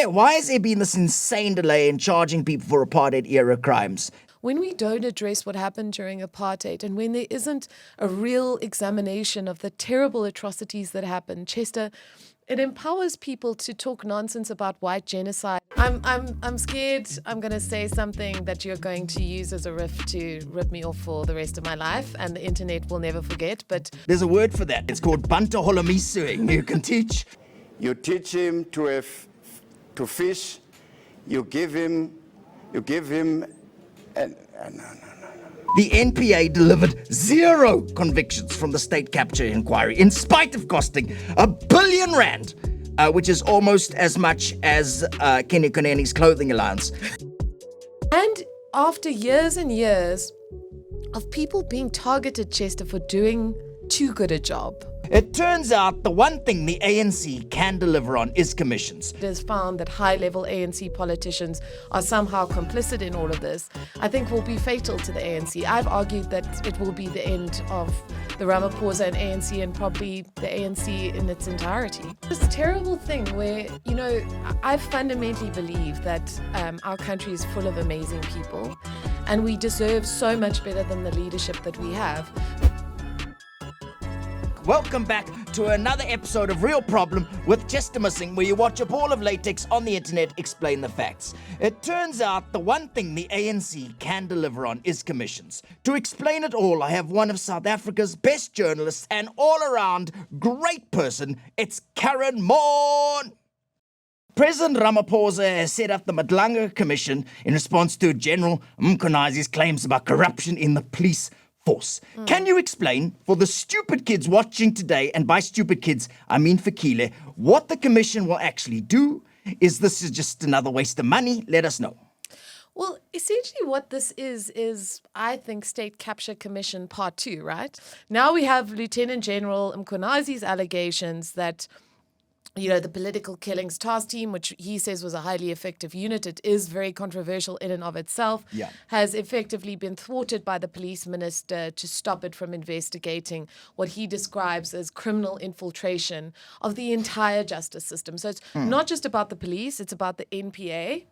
Why has there been this insane delay in charging people for apartheid-era crimes? When we don't address what happened during apartheid and when there isn't a real examination of the terrible atrocities that happened, Chester, it empowers people to talk nonsense about white genocide. I'm scared I'm going to say something that you're going to use as a riff to rip me off for the rest of my life, and the internet will never forget, but... There's a word for that. It's called Banta Holomisuing. You can teach. You teach him to fish. You give him The NPA delivered 0 convictions from the state capture inquiry, in spite of costing R1 billion, which is almost as much as Kenny Koneni's clothing allowance. And after years and years of people being targeted, Chester, for doing too good a job, it turns out the one thing the ANC can deliver on is commissions. it is found that high-level ANC politicians are somehow complicit in all of this, I think will be fatal to the ANC. I've argued that it will be the end of the Ramaphosa and ANC and probably the ANC in its entirety. This terrible thing where, I fundamentally believe that our country is full of amazing people and we deserve so much better than the leadership that we have. Welcome back to another episode of Real Problem with Chester Missing, where you watch a ball of latex on the internet explain the facts. It turns out the one thing the ANC can deliver on is commissions. To explain it all, I have one of South Africa's best journalists and all-around great person. It's Karyn Maughan. President Ramaphosa has set up the Madlanga Commission in response to General Mkonazi's claims about corruption in the police force. Can you explain for the stupid kids watching today, and by stupid kids, I mean Fikile, what the commission will actually do? Is this just another waste of money? Let us know. Well, essentially what this is, I think, State Capture Commission Part 2, right? Now we have Lieutenant General Mkonazi's allegations that the political killings task team, which he says was a highly effective unit, it is very controversial in and of itself, has effectively been thwarted by the police minister to stop it from investigating what he describes as criminal infiltration of the entire justice system. So it's not just about the police, it's about the NPA.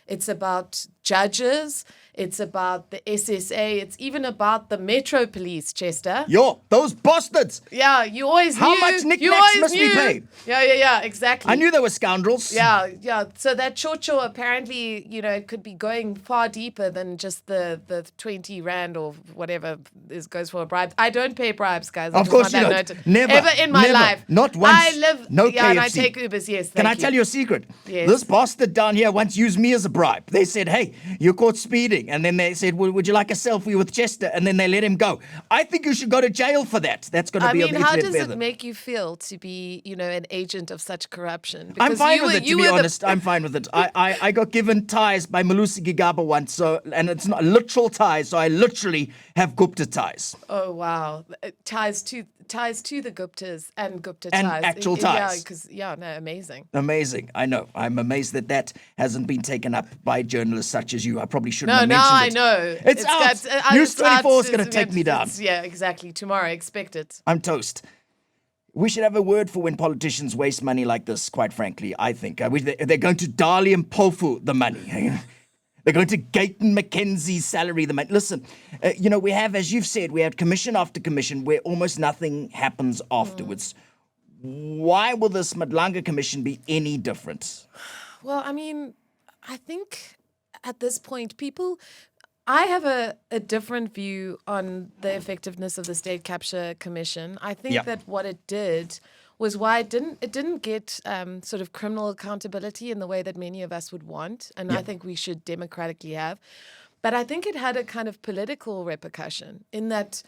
It's about judges. It's about the SSA. It's even about the Metro Police, Chester. Yo, those bastards! Yeah, you always How knew. much knickknacks must we pay? Yeah, exactly. I knew they were scoundrels. Yeah. So that chocho apparently, it could be going far deeper than just the 20 rand or whatever goes for a bribe. I don't pay bribes, guys. Of course you don't. Never. Ever in my life. Not once. I live. No yeah, KFC. and I take Ubers. Yes. Can I tell you a secret? Yes. This bastard down here once used me as a bribe. They said, hey, you're caught speeding. And then they said, well, would you like a selfie with Chester? And then they let him go. I think you should go to jail for that. That's going to be a big how does it make you feel to be, an agent of such corruption? Because I'm fine with it, to be honest. I'm fine with it. I got given ties by Malusi Gigaba once, and it's not literal ties, so I literally have Gupta ties. Oh, wow. Ties to the Guptas and Gupta and ties. Actual ties. Amazing. Amazing. I know. I'm amazed that hasn't been taken up by journalists such as you. I probably shouldn't have mentioned it. No, I know. It's out. News 24 is going to take me down. Yeah, exactly. Tomorrow, expect it. I'm toast. We should have a word for when politicians waste money like this, quite frankly, I think. They're going to Dali and Pofu the money. They're going to Gayton McKenzie's salary the money. Listen, we have, as you've said, we have commission after commission where almost nothing happens afterwards. Why will this Madlanga Commission be any different? Well, I think at this point, I have a different view on the effectiveness of the State Capture Commission. I think that what it did was why it didn't get sort of criminal accountability in the way that many of us would want, and I think we should democratically have. But I think it had a kind of political repercussion in that,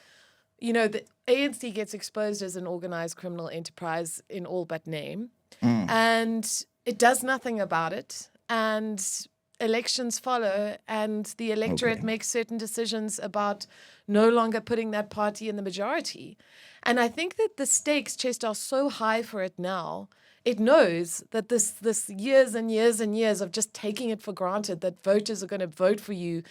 the ANC gets exposed as an organized criminal enterprise in all but name, and it does nothing about it, and elections follow, and the electorate makes certain decisions about no longer putting that party in the majority. And I think that the stakes, Chester, are so high for it now. It knows that this years and years and years of just taking it for granted that voters are going to vote for you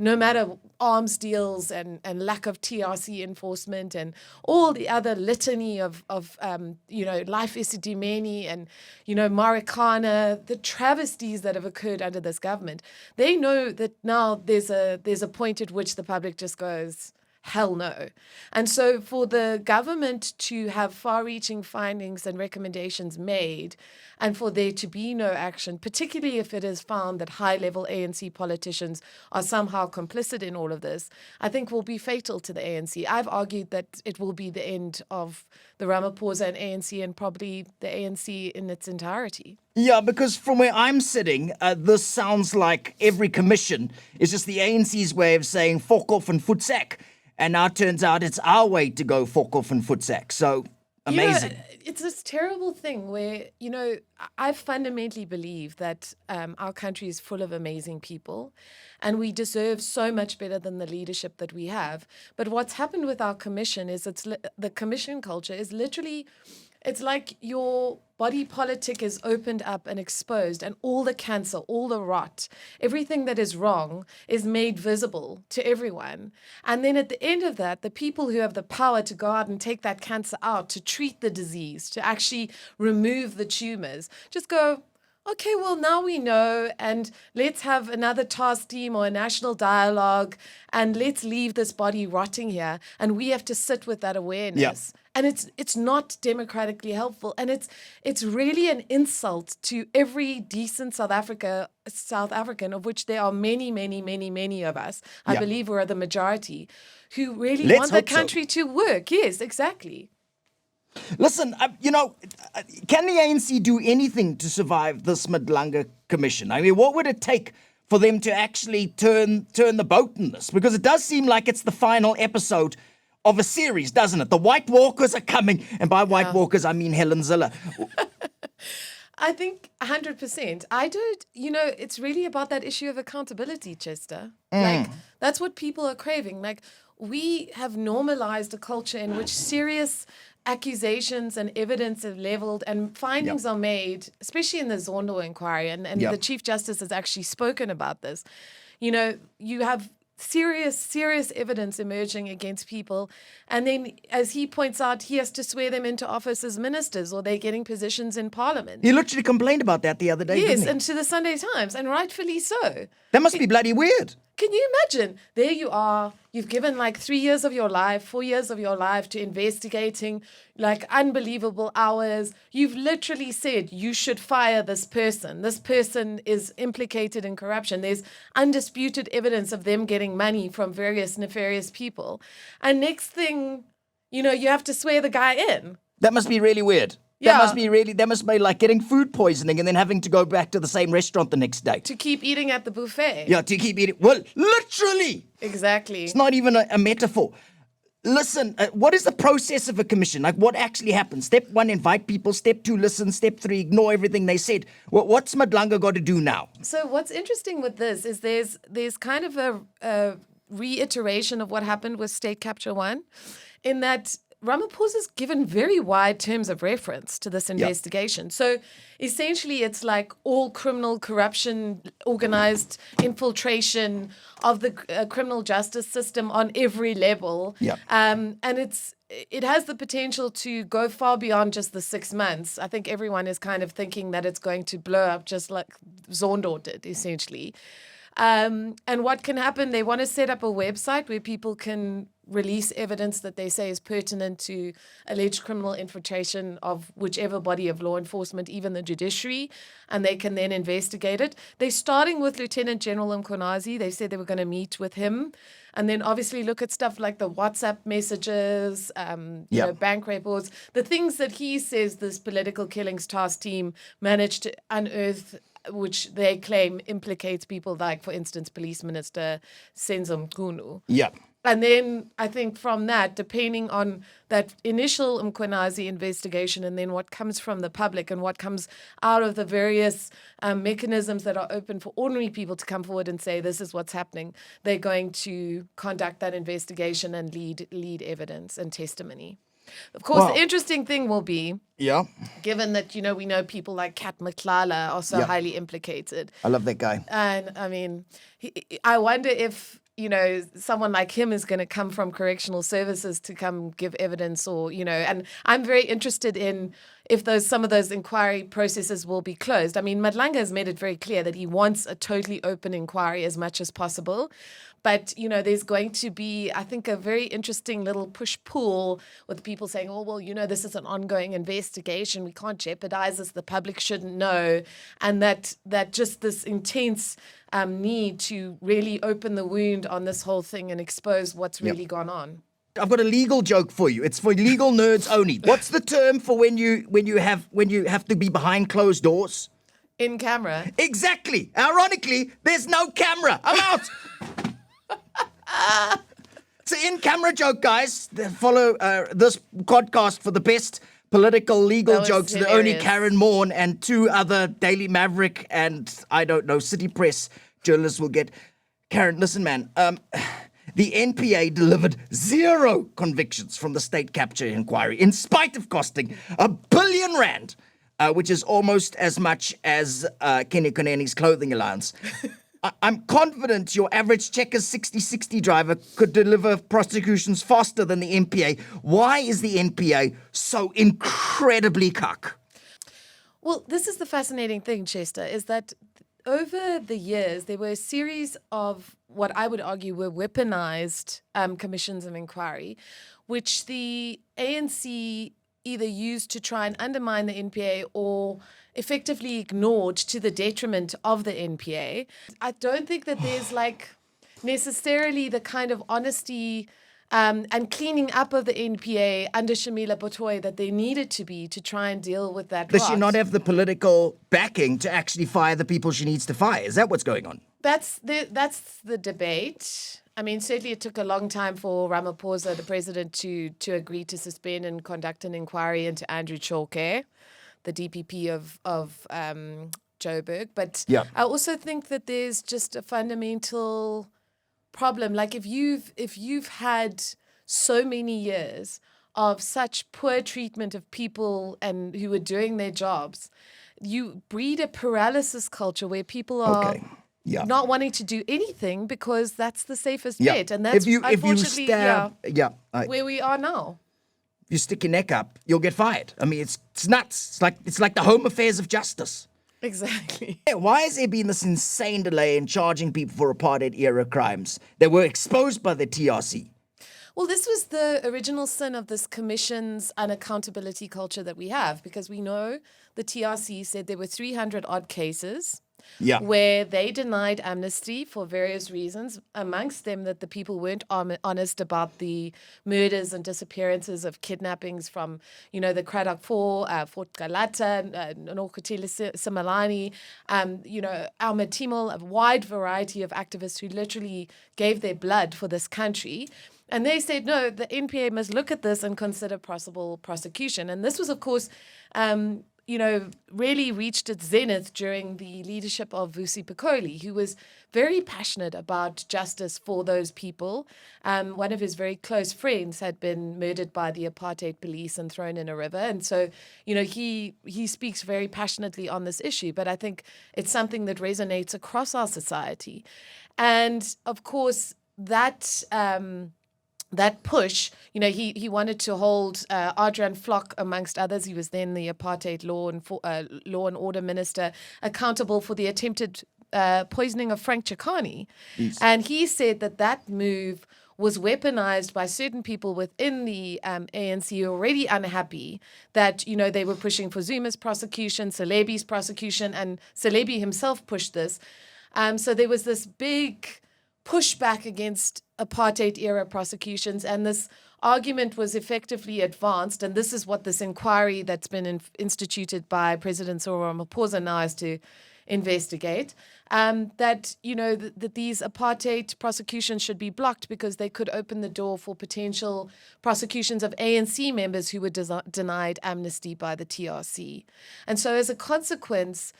no matter arms deals and lack of TRC enforcement and all the other litany of life Isidimeni and, Marikana, the travesties that have occurred under this government, they know that now there's a point at which the public just goes, hell no. And so for the government to have far-reaching findings and recommendations made and for there to be no action, particularly if it is found that high-level ANC politicians are somehow complicit in all of this, I think will be fatal to the ANC. I've argued that it will be the end of the Ramaphosa and ANC and probably the ANC in its entirety. Yeah, because from where I'm sitting, this sounds like every commission is just the ANC's way of saying fuck off and footsack. And now it turns out it's our way to go fuck off and footsack. So amazing. It's this terrible thing where, I fundamentally believe that our country is full of amazing people and we deserve so much better than the leadership that we have. But what's happened with our commission is the commission culture is literally, it's like your body politic is opened up and exposed and all the cancer, all the rot, everything that is wrong is made visible to everyone. And then at the end of that, the people who have the power to go out and take that cancer out, to treat the disease, to actually remove the tumors, just go, okay, well, now we know, and let's have another task team or a national dialogue, and let's leave this body rotting here, and we have to sit with that awareness. Yeah. And it's not democratically helpful, and it's really an insult to every decent South African, of which there are many, many, many, many of us. I believe we're the majority who really want the country to work. Yes, exactly. Listen, can the ANC do anything to survive this Madlanga Commission? I mean, what would it take for them to actually turn the boat in this? Because it does seem like it's the final episode of a series, doesn't it? The White Walkers are coming, and by White Walkers, I mean Helen Zille. I think 100%. It's really about that issue of accountability, Chester. Like, that's what people are craving. Like, we have normalized a culture in which serious accusations and evidence are leveled and findings are made, especially in the Zondo inquiry, and the Chief Justice has actually spoken about this. You have serious evidence emerging against people. And then, as he points out, he has to swear them into office as ministers or they're getting positions in parliament. He literally complained about that the other day, yes, didn't he? and to the Sunday Times, and rightfully so. That must be bloody weird. Can you imagine? There you are. You've given 3 years of your life, 4 years of your life to investigating unbelievable hours. You've literally said you should fire this person. This person is implicated in corruption. There's undisputed evidence of them getting money from various nefarious people. And next thing, you have to swear the guy in. That must be really weird. Yeah. That must be like getting food poisoning and then having to go back to the same restaurant the next day. To keep eating at the buffet. Yeah, to keep eating. Well, literally. Exactly. It's not even a metaphor. Listen, what is the process of a commission? Like, what actually happens? Step 1, invite people. Step 2, listen. Step 3, ignore everything they said. What's Madlanga got to do now? So what's interesting with this is there's kind of a reiteration of what happened with State Capture 1, in that Ramaphosa's given very wide terms of reference to this investigation. Yep. So essentially it's like all criminal corruption, organized infiltration of the criminal justice system on every level. Yep. And it has the potential to go far beyond just the 6 months. I think everyone is kind of thinking that it's going to blow up just like Zondo did, essentially. And what can happen, they want to set up a website where people can release evidence that they say is pertinent to alleged criminal infiltration of whichever body of law enforcement, even the judiciary, and they can then investigate it. They're starting with Lieutenant General Mkhwanazi. They said they were going to meet with him, and then obviously look at stuff like the WhatsApp messages, bank reports, the things that he says this political killings task team managed to unearth, which they claim implicates people like, for instance, Police Minister Senzo Mchunu. Yeah. And then I think from that, depending on that initial Mkhwanazi investigation and then what comes from the public and what comes out of the various mechanisms that are open for ordinary people to come forward and say, this is what's happening, they're going to conduct that investigation and lead evidence and testimony. Of course, The interesting thing will be, given that, we know people like Kat Maklala are so highly implicated. I love that guy. And I mean, I wonder if someone like him is going to come from correctional services to come give evidence and I'm very interested in if some of those inquiry processes will be closed. I mean, Madlanga has made it very clear that he wants a totally open inquiry as much as possible. But, there's going to be, I think, a very interesting little push-pull with people saying, oh, well, this is an ongoing investigation. We can't jeopardize this. The public shouldn't know. And that just this intense need to really open the wound on this whole thing and expose what's really gone on. I've got a legal joke for you. It's for legal nerds only. What's the term for when you have to be behind closed doors? In camera. Exactly. Ironically, there's no camera. I'm out. It's an in-camera joke, guys. Follow this podcast for the best political legal jokes that only Karyn Maughan and 2 other Daily Maverick and, I don't know, City Press journalists will get. Karyn, listen, man. The NPA delivered 0 convictions from the state capture inquiry, in spite of costing R1 billion, which is almost as much as Kenny Koneni's clothing allowance. I'm confident your average Checkers 6060 driver could deliver prosecutions faster than the NPA. Why is the NPA so incredibly cuck? Well, this is the fascinating thing, Chester, is that over the years, there were a series of what I would argue were weaponized commissions of inquiry, which the ANC either used to try and undermine the NPA or effectively ignored to the detriment of the NPA. I don't think that there's necessarily the kind of honesty and cleaning up of the NPA under Shamila Botoi that there needed to be to try and deal with that. Does she not have the political backing to actually fire the people she needs to fire? Is that what's going on? That's the debate. I mean, certainly it took a long time for Ramaphosa, the president, to agree to suspend and conduct an inquiry into Andrew Chalke, the DPP of Joburg. But I also think that there's just a fundamental problem. Like if you've had so many years of such poor treatment of people and who are doing their jobs, you breed a paralysis culture where people are not wanting to do anything because that's the safest bet. And that's unfortunately where we are now. You stick your neck up, you'll get fired. I mean, it's nuts. It's like the home affairs of justice. Exactly. Why has there been this insane delay in charging people for apartheid-era crimes that were exposed by the TRC? Well, this was the original sin of this commission's unaccountability culture that we have, because we know the TRC said there were 300-odd cases where they denied amnesty for various reasons, amongst them that the people weren't honest about the murders and disappearances of kidnappings from, the Cradock 4, Fort Galata, Nokutile Simalani, Alma Timol, a wide variety of activists who literally gave their blood for this country. And they said, no, the NPA must look at this and consider possible prosecution. And this was, of course, really reached its zenith during the leadership of Vusi Pikoli, who was very passionate about justice for those people. One of his very close friends had been murdered by the apartheid police and thrown in a river. And so, he speaks very passionately on this issue. But I think it's something that resonates across our society. And, of course, that push, he wanted to hold Adrian Flock, amongst others. He was then the apartheid law and order minister, accountable for the attempted poisoning of Frank Chikani. Yes. And he said that move was weaponized by certain people within the ANC already unhappy that, they were pushing for Zuma's prosecution, Celebi's prosecution, and Celebi himself pushed this. So there was this big pushback against apartheid-era prosecutions, and this argument was effectively advanced, and this is what this inquiry that's been instituted by President Cyril Ramaphosa now has to investigate, that these apartheid prosecutions should be blocked because they could open the door for potential prosecutions of ANC members who were denied amnesty by the TRC. And so as a consequence,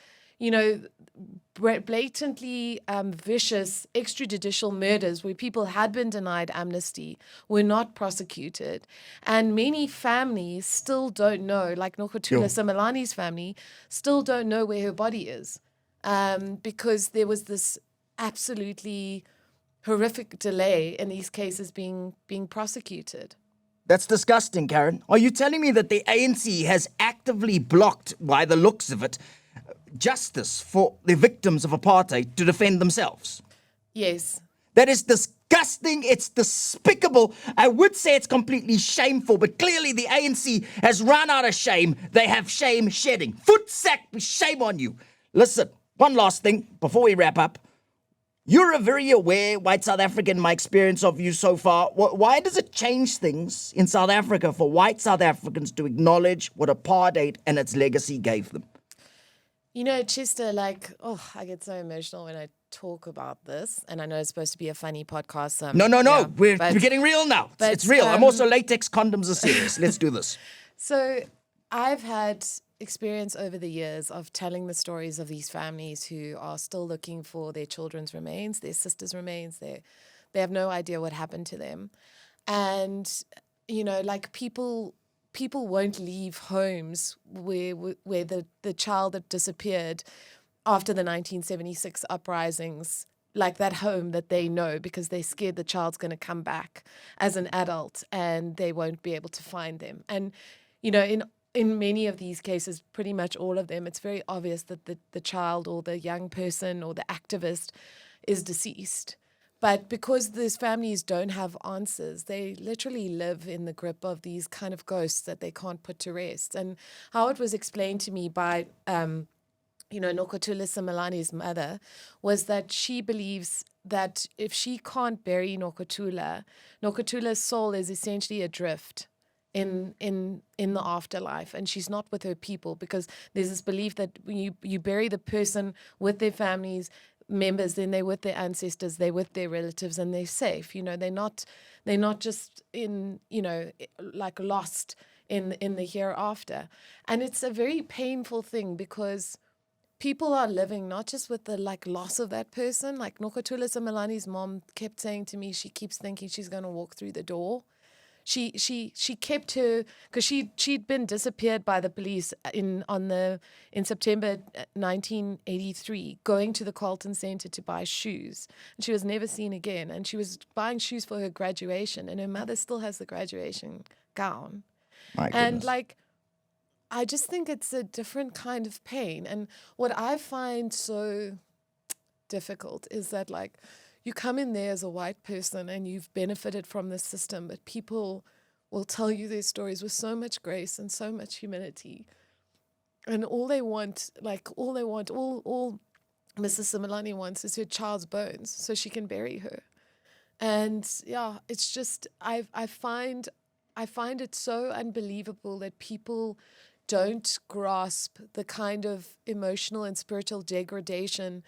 blatantly vicious extrajudicial murders where people had been denied amnesty were not prosecuted. And many families still don't know, like Nokutula Simalani's family, still don't know where her body is because there was this absolutely horrific delay in these cases being prosecuted. That's disgusting, Karyn. Are you telling me that the ANC has actively blocked, by the looks of it, justice for the victims of apartheid to defend themselves? Yes. That is disgusting. It's despicable. I would say it's completely shameful, but clearly the ANC has run out of shame. They have shame shedding. Footsack, shame on you. Listen, one last thing before we wrap up. You're a very aware white South African, my experience of you so far. Why does it change things in South Africa for white South Africans to acknowledge what apartheid and its legacy gave them? You know, Chester, I get so emotional when I talk about this. And I know it's supposed to be a funny podcast. No. Yeah, We're getting real now. but, It's real. I'm also latex condoms are serious. Let's do this. So I've had experience over the years of telling the stories of these families who are still looking for their children's remains, their sisters' remains. They have no idea what happened to them. And, you know, people won't leave homes where the child that disappeared after the 1976 uprisings, like that home that they know, because they're scared the child's going to come back as an adult and they won't be able to find them. And, you know, in many of these cases, pretty much all of them, it's very obvious that the child or the young person or the activist is deceased. But because these families don't have answers, they literally live in the grip of these kind of ghosts that they can't put to rest. And how it was explained to me by, Nokutula Simelani's mother, was that she believes that if she can't bury Nokutula's soul is essentially adrift in the afterlife, and she's not with her people, because there's this belief that when you bury the person with their families members, then they're with their ancestors, they're with their relatives, and they're safe. You know, they're not just in, lost in the hereafter. And it's a very painful thing, because people are living not just with the loss of that person. Like Nokutula Simelani's mom kept saying to me, she keeps thinking she's going to walk through the door. She kept her, because she'd been disappeared by the police in September 1983, going to the Carlton Centre to buy shoes, and she was never seen again. And she was buying shoes for her graduation, and her mother still has the graduation gown. My goodness. And I just think it's a different kind of pain. And what I find so difficult is that you come in there as a white person and you've benefited from the system, but people will tell you their stories with so much grace and so much humility. And all Mrs. Simelani wants is her child's bones so she can bury her. And yeah, it's just, I find it so unbelievable that people don't grasp the kind of emotional and spiritual degradation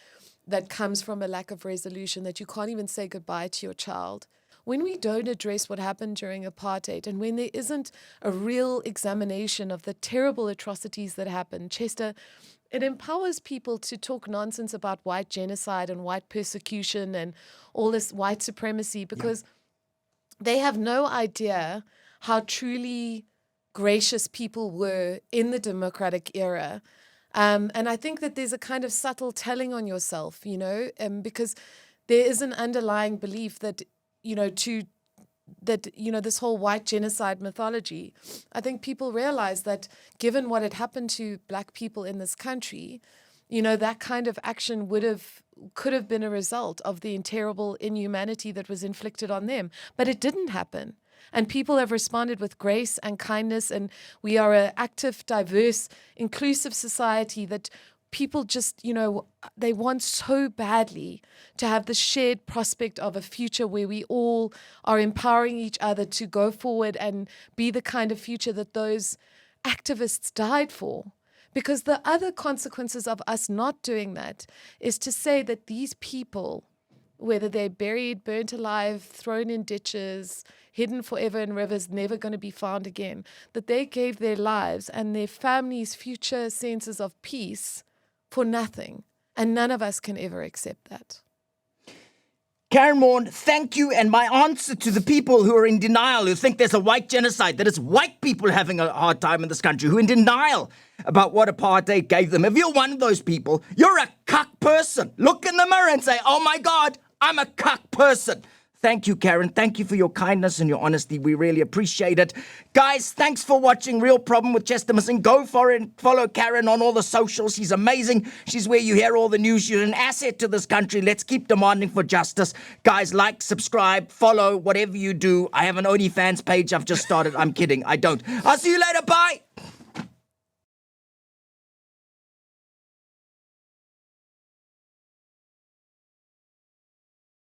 that comes from a lack of resolution, that you can't even say goodbye to your child. When we don't address what happened during apartheid, and when there isn't a real examination of the terrible atrocities that happened, Chester, it empowers people to talk nonsense about white genocide and white persecution and all this white supremacy, because they have no idea how truly gracious people were in the democratic era. And I think that there's a kind of subtle telling on yourself, because there is an underlying belief that, this whole white genocide mythology. I think people realize that given what had happened to Black people in this country, that kind of action could have been a result of the terrible inhumanity that was inflicted on them. But it didn't happen. And people have responded with grace and kindness, and we are an active, diverse, inclusive society that people just, they want so badly to have the shared prospect of a future where we all are empowering each other to go forward and be the kind of future that those activists died for. Because the other consequences of us not doing that is to say that these people, whether they're buried, burnt alive, thrown in ditches, hidden forever in rivers, never going to be found again, that they gave their lives and their families' future senses of peace for nothing. And none of us can ever accept that. Karyn Maughan, thank you. And my answer to the people who are in denial, who think there's a white genocide, that it's white people having a hard time in this country, who are in denial about what apartheid gave them. If you're one of those people, you're a cuck person. Look in the mirror and say, oh my God, I'm a cuck person. Thank you, Karyn. Thank you for your kindness and your honesty. We really appreciate it. Guys, thanks for watching Real Problem with Chester Missing. Go for it. Follow Karyn on all the socials. She's amazing. She's where you hear all the news. She's an asset to this country. Let's keep demanding for justice. Guys, like, subscribe, follow, whatever you do. I have an OnlyFans page I've just started. I'm kidding. I don't. I'll see you later. Bye.